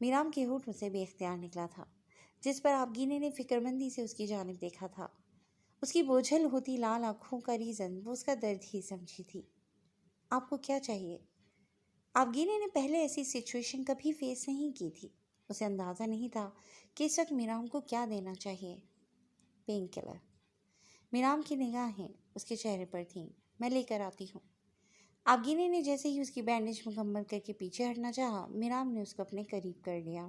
میرام کے ہونٹوں سے بے اختیار نکلا تھا، جس پر آبگینے نے فکرمندی سے اس کی جانب دیکھا تھا۔ اس کی بوجھل ہوتی لال آنکھوں کا ریزن وہ اس کا درد ہی سمجھی تھی۔ آپ کو کیا چاہیے؟ آبگینے نے پہلے ایسی سچویشن کبھی فیس نہیں کی تھی۔ اسے اندازہ نہیں تھا کہ اس وقت میرام کو کیا دینا چاہیے۔ Pain colour. میرام کی نگاہیں اس کے چہرے پر تھیں۔ میں لے کر آتی ہوں۔ آبگینے نے جیسے ہی اس کی بینڈیج مکمل کر کے پیچھے ہٹنا چاہا، میرام نے اس کو اپنے قریب کر لیا۔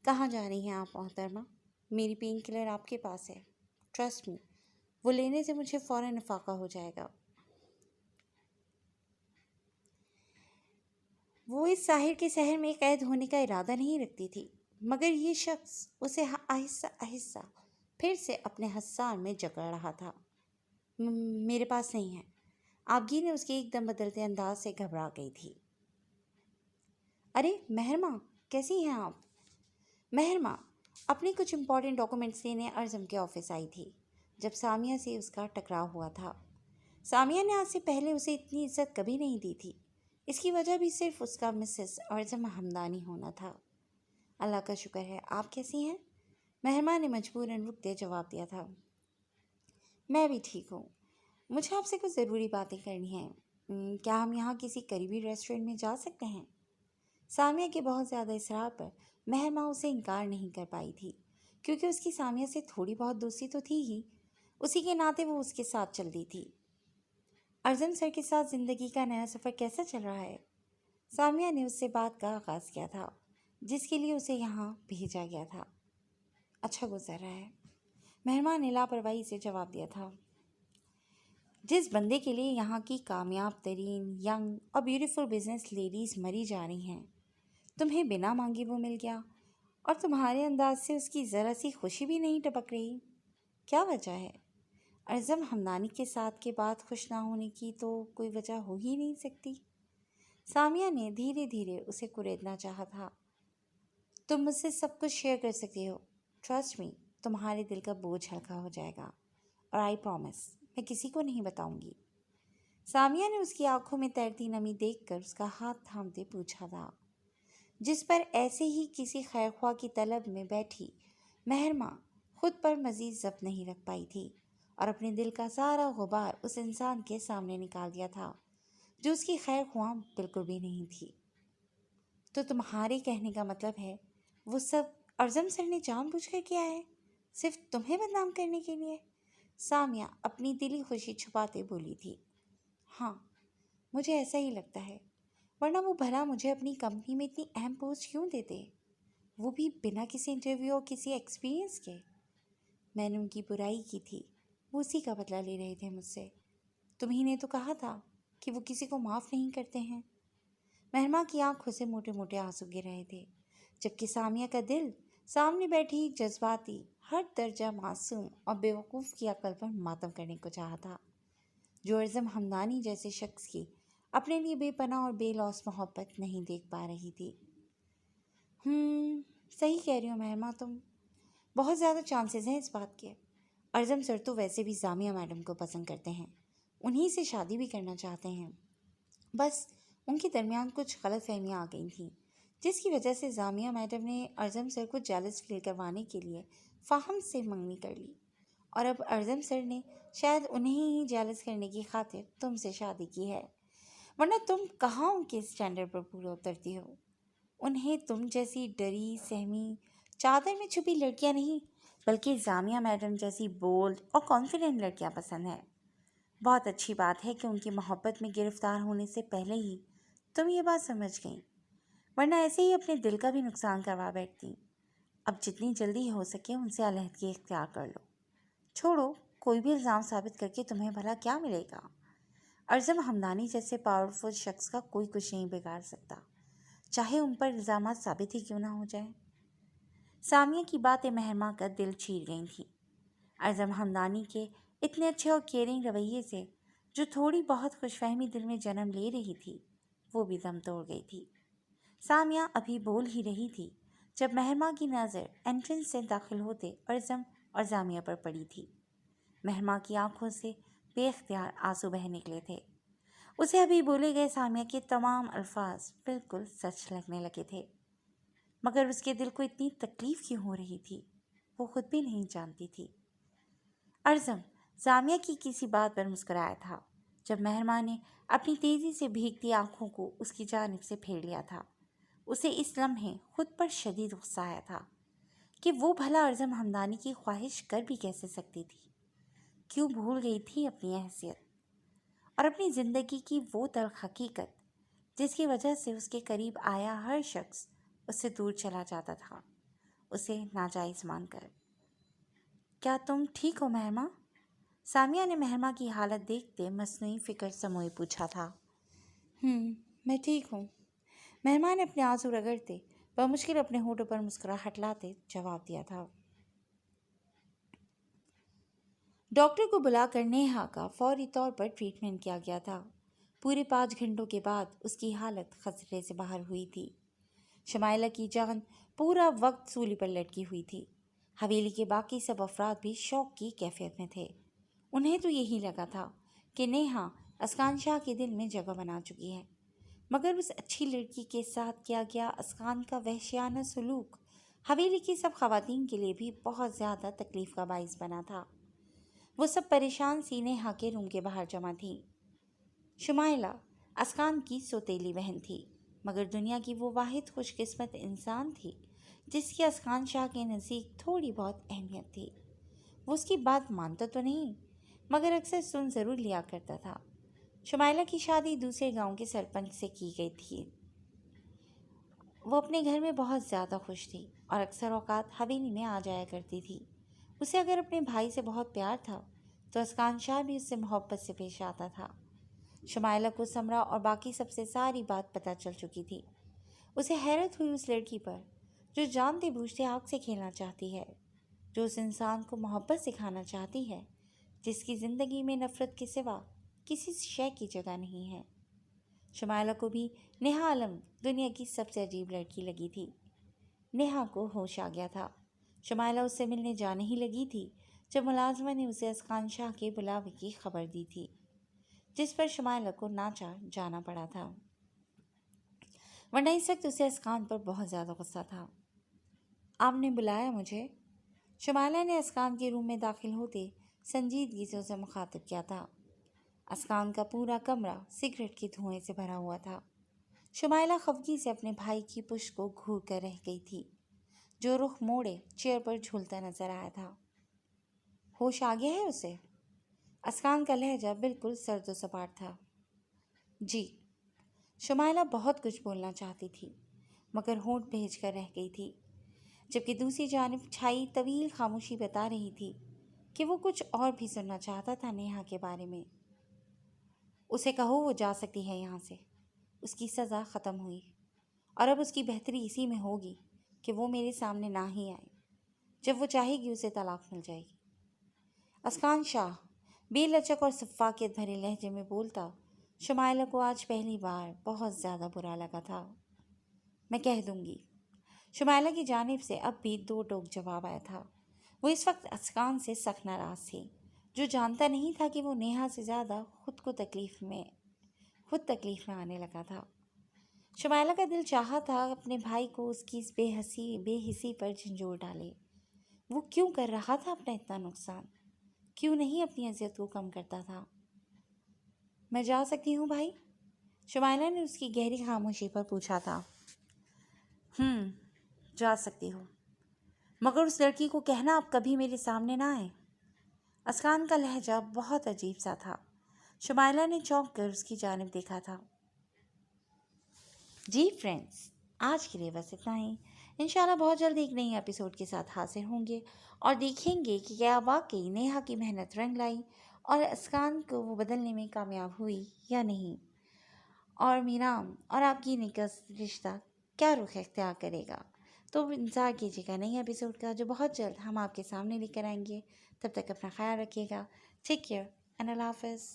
کہاں جا رہی ہیں آپ محترمہ؟ میری پین کلر آپ کے پاس ہے، ٹرسٹ می، وہ لینے سے مجھے فوراً افاقہ ہو جائے گا۔ وہ اس ساحر کے شہر میں قید ہونے کا ارادہ نہیں رکھتی تھی، مگر یہ شخص اسے آہستہ آہستہ پھر سے اپنے حصار میں جکڑ رہا تھا۔ میرے پاس نہیں ہے۔ آبگی نے اس کے ایک دم بدلتے انداز سے گھبرا گئی تھی۔ ارے مہرماں، کیسی ہیں آپ؟ مہرماں اپنے کچھ امپورٹنٹ ڈاکومنٹس لینے ارزم کے آفس آئی تھی جب سامیہ سے اس کا ٹکراؤ ہوا تھا۔ سامیہ نے آج سے پہلے اسے اتنی عزت کبھی نہیں دی تھی۔ اس کی وجہ بھی صرف اس کا مسز ارزم ہمدانی ہونا تھا۔ اللہ کا شکر ہے، آپ کیسی ہیں؟ مہرماں نے مجبوراً رکتے جواب دیا تھا۔ میں بھی ٹھیک ہوں۔ مجھے آپ سے کچھ ضروری باتیں کرنی ہیں۔ کیا ہم یہاں کسی قریبی ریسٹورنٹ میں جا سکتے ہیں؟ سامیہ کے بہت زیادہ اصرار پر مہرماں اسے انکار نہیں کر پائی تھی، کیونکہ اس کی سامیہ سے تھوڑی بہت دوستی تو تھی ہی، اسی کے ناطے وہ اس کے ساتھ چلتی تھی۔ ارزم سر کے ساتھ زندگی کا نیا سفر کیسا چل رہا ہے؟ سامیہ نے اس سے بات کا آغاز کیا تھا جس کے لیے اسے یہاں بھیجا گیا تھا۔ اچھا گزر رہا ہے، مہرماں نے لاپرواہی سے جواب دیا تھا۔ جس بندے کے لیے یہاں کی کامیاب ترین ینگ اور بیوٹیفل بزنس لیڈیز مری جا رہی ہیں، تمہیں بنا مانگے وہ مل گیا، اور تمہارے انداز سے اس کی ذرا سی خوشی بھی نہیں ٹپک رہی۔ کیا وجہ ہے؟ ارزم ہمدانی کے ساتھ کے بعد خوش نہ ہونے کی تو کوئی وجہ ہو ہی نہیں سکتی۔ سامیہ نے دھیرے دھیرے اسے کریدنا چاہا تھا۔ تم مجھ سے سب کچھ شیئر کر سکتے ہو، ٹرسٹ می، تمہارے دل کا بوجھ ہلکا ہو جائے گا، اور آئی پرومس میں کسی کو نہیں بتاؤں گی۔ سامیہ نے اس کی آنکھوں میں تیرتی نمی دیکھ کر اس کا ہاتھ تھامتے پوچھا تھا، جس پر ایسے ہی کسی خیرخواہ کی طلب میں بیٹھی مہرماں خود پر مزید ضبط نہیں رکھ پائی تھی اور اپنے دل کا سارا غبار اس انسان کے سامنے نکال دیا تھا جو اس کی خیر خواہ بالکل بھی نہیں تھی۔ تو تمہارے کہنے کا مطلب ہے وہ سب ارزم سر نے جان بوجھ کر کیا ہے، صرف تمہیں بدنام کرنے کے لیے؟ سامیہ اپنی دلی خوشی چھپاتے بولی تھی۔ ہاں، مجھے ایسا ہی لگتا ہے، ورنہ وہ بھلا مجھے اپنی کمپنی میں اتنی اہم پوسٹ کیوں دیتے، وہ بھی بنا کسی انٹرویو اور کسی ایکسپیرینس کے؟ میں نے ان کی برائی کی تھی، وہ اسی کا بدلہ لے رہے تھے مجھ سے۔ تمہیں نے تو کہا تھا کہ وہ کسی کو معاف نہیں کرتے ہیں۔ مہرماں کی آنکھوں سے موٹے موٹے آنسو گر رہے تھے، جبکہ سامیہ کا دل سامنے بیٹھی جذباتی ہر درجہ معصوم اور بیوقوف کی عقل پر ماتم کرنے کو چاہا تھا، جو ارزم ہمدانی جیسے شخص کی اپنے لیے بے پناہ اور بے لوث محبت نہیں دیکھ پا رہی تھی۔ صحیح کہہ رہی ہو مہرماں، تم بہت زیادہ چانسز ہیں اس بات کے۔ ارزم سر تو ویسے بھی زامیہ میڈم کو پسند کرتے ہیں، انہی سے شادی بھی کرنا چاہتے ہیں، بس ان کے درمیان کچھ غلط فہمیاں آ گئی تھیں، جس کی وجہ سے زامیہ میڈم نے ارزم سر کو جیلس فیل کروانے کے لیے فاہم سے منگنی کر لی، اور اب ارزم سر نے شاید انہیں ہی جیلس کرنے کی خاطر تم سے شادی کی ہے، ورنہ تم کہاں ان کے اسٹینڈرڈ پر پورا اترتی ہو۔ انہیں تم جیسی ڈری سہمی چادر میں چھپی لڑکیاں نہیں، بلکہ زامیہ میڈم جیسی بولڈ اور کانفیڈنٹ لڑکیاں پسند ہیں۔ بہت اچھی بات ہے کہ ان کی محبت میں گرفتار ہونے سے پہلے ہی تم یہ بات سمجھ گئیں، ورنہ ایسے ہی اپنے دل کا بھی نقصان کروا بیٹھتی۔ اب جتنی جلدی ہو سکے ان سے علیحدگی اختیار کر لو۔ چھوڑو، کوئی بھی الزام ثابت کر کے تمہیں بھلا کیا ملے گا؟ ارزم ہمدانی جیسے پاورفل شخص کا کوئی کچھ نہیں بگاڑ سکتا، چاہے ان پر الزامات ثابت ہی کیوں نہ ہو جائیں۔ سامیہ کی باتیں مہرماں کا دل چیر گئی تھیں۔ ارزم ہمدانی کے اتنے اچھے اور کیئرنگ رویے سے جو تھوڑی بہت خوش فہمی دل میں جنم لے رہی تھی، وہ بھی دم توڑ گئی تھی۔ سامیہ ابھی بول ہی رہی تھی جب مہرماں کی نظر انٹرنس سے داخل ہوتے ارزم اور زامیہ پر پڑی تھی۔ مہرماں کی آنکھوں سے بے اختیار آنسو بہہ نکلے تھے۔ اسے ابھی بولے گئے سامیہ کے تمام الفاظ بالکل سچ لگنے لگے تھے۔ مگر اس کے دل کو اتنی تکلیف کیوں ہو رہی تھی وہ خود بھی نہیں جانتی تھی۔ ارزم سامیہ کی کسی بات پر مسکرایا تھا جب مہرماں نے اپنی تیزی سے بھیگتی آنکھوں کو اس کی جانب سے پھیر لیا تھا۔ اسے اس لمحے خود پر شدید غصہ آیا تھا کہ وہ بھلا ارزم ہمدانی کی خواہش کر بھی کیسے سکتی تھی؟ کیوں بھول گئی تھی اپنی حیثیت اور اپنی زندگی کی وہ تلخ حقیقت جس کی وجہ سے اس کے قریب آیا ہر شخص اس سے دور چلا جاتا تھا، اسے ناجائز مان کر۔ کیا تم ٹھیک ہو مہرماں؟ سامیہ نے مہرماں کی حالت دیکھتے مصنوعی فکر سموئے پوچھا تھا۔ میں ٹھیک ہوں، مہرماں نے اپنے آنسو رگڑتے بمشکل اپنے ہونٹوں پر مسکراہٹ لاتے جواب دیا تھا۔ ڈاکٹر کو بلا کر نیہا کا فوری طور پر ٹریٹمنٹ کیا گیا تھا۔ پورے 5 گھنٹوں کے بعد اس کی حالت خطرے سے باہر ہوئی تھی۔ شمائلہ کی جان پورا وقت سولی پر لٹکی ہوئی تھی۔ حویلی کے باقی سب افراد بھی شوق کی کیفیت میں تھے۔ انہیں تو یہی لگا تھا کہ نیہا اسکان شاہ کے دل میں جگہ بنا چکی ہے، مگر اس اچھی لڑکی کے ساتھ کیا گیا اسکان کا وحشیانہ سلوک حویلی کی سب خواتین کے لیے بھی بہت زیادہ تکلیف کا باعث بنا تھا۔ وہ سب پریشان سی نیہا کے روم کے باہر جمع تھیں۔ شمائلہ اسکان کی سوتیلی بہن تھی، مگر دنیا کی وہ واحد خوش قسمت انسان تھی جس کی اسکان شاہ کے نزدیک تھوڑی بہت اہمیت تھی۔ وہ اس کی بات مانتا تو نہیں، مگر اکثر سن ضرور لیا کرتا تھا۔ شمائلہ کی شادی دوسرے گاؤں کے سرپنچ سے کی گئی تھی۔ وہ اپنے گھر میں بہت زیادہ خوش تھی اور اکثر اوقات حویلی میں آ جایا کرتی تھی۔ اسے اگر اپنے بھائی سے بہت پیار تھا تو اسکان شاہ بھی اس سے محبت سے پیش آتا تھا۔ شمائلہ کو سمرا اور باقی سب سے ساری بات پتہ چل چکی تھی۔ اسے حیرت ہوئی اس لڑکی پر جو جانتے بوجھتے آگ سے کھیلنا چاہتی ہے، جو اس انسان کو محبت سکھانا چاہتی ہے جس کی زندگی میں نفرت کے سوا کسی شے کی جگہ نہیں ہے۔ شمائلہ کو بھی نیہا عالم دنیا کی سب سے عجیب لڑکی لگی تھی۔ نیہا کو ہوش آ گیا تھا۔ شمائلہ اس سے ملنے جانے ہی لگی تھی جب ملازمہ نے اسے اسکان شاہ کے بلاوے کی خبر دی تھی، جس پر شمائلہ کو ناچار جانا پڑا تھا، ورنہ اس وقت اسے اسکان پر بہت زیادہ غصہ تھا۔ آپ نے بلایا مجھے؟ شمائلہ نے اسکان کے روم میں داخل ہوتے سنجیدگی سے اسے مخاطب کیا تھا۔ اسکان کا پورا کمرہ سگریٹ کے دھوئیں سے بھرا ہوا تھا۔ شمائلہ خفگی سے اپنے بھائی کی پشت کو گھور کر رہ گئی تھی، جو رخ موڑے چیئر پر جھولتا نظر آیا تھا۔ ہوش آ گیا ہے اسے؟ اسکان کا لہجہ بالکل سرد و سپاٹ تھا۔ جی۔ شمائلہ بہت کچھ بولنا چاہتی تھی مگر ہونٹ بھیج کر رہ گئی تھی، جبکہ دوسری جانب چھائی طویل خاموشی بتا رہی تھی کہ وہ کچھ اور بھی سننا چاہتا تھا نیہا کے بارے میں۔ اسے کہو وہ جا سکتی ہے یہاں سے، اس کی سزا ختم ہوئی اور اب اس کی بہتری اسی میں ہوگی کہ وہ میرے سامنے نہ ہی آئے۔ جب وہ چاہے گی اسے طلاق مل جائے گی۔ اسکان شاہ بے لچک اور سفاکیت بھرے لہجے میں بولتا شمائلہ کو آج پہلی بار بہت زیادہ برا لگا تھا۔ میں کہہ دوں گی۔ شمائلہ کی جانب سے اب بھی 2 ٹوک جواب آیا تھا۔ وہ اس وقت اسکان سے سخت ناراض تھی، جو جانتا نہیں تھا کہ وہ نیہا سے زیادہ خود تکلیف میں آنے لگا تھا۔ شمائلہ کا دل چاہا تھا اپنے بھائی کو اس کی اس بے حسی پر جھنجھوڑ ڈالے۔ وہ کیوں کر رہا تھا اپنا اتنا نقصان؟ کیوں نہیں اپنی اذیت کو کم کرتا تھا؟ میں جا سکتی ہوں بھائی؟ شمائلہ نے اس کی گہری خاموشی پر پوچھا تھا۔ جا سکتی ہوں، مگر اس لڑکی کو کہنا اب کبھی میرے سامنے نہ آئے۔ اسکان کا لہجہ بہت عجیب سا تھا۔ شمائلہ نے چونک کر اس کی جانب دیکھا تھا۔ جی فرینڈز، آج کے لیے بس اتنا ہی۔ انشاءاللہ بہت جلد ایک نئی ایپیسوڈ کے ساتھ حاضر ہوں گے اور دیکھیں گے کہ کیا واقعی نیہا کی محنت رنگ لائی اور اسکان کو وہ بدلنے میں کامیاب ہوئی یا نہیں، اور میرام اور آپ کی نکاح رشتہ کیا رخ اختیار کرے گا۔ تو انتظار کیجیے گا نئی ایپیسوڈ کا، جو بہت جلد ہم آپ کے سامنے لے کر آئیں گے۔ تب تک اپنا خیال رکھیے گا۔ ٹیک کیئر اینڈ اللہ حافظ۔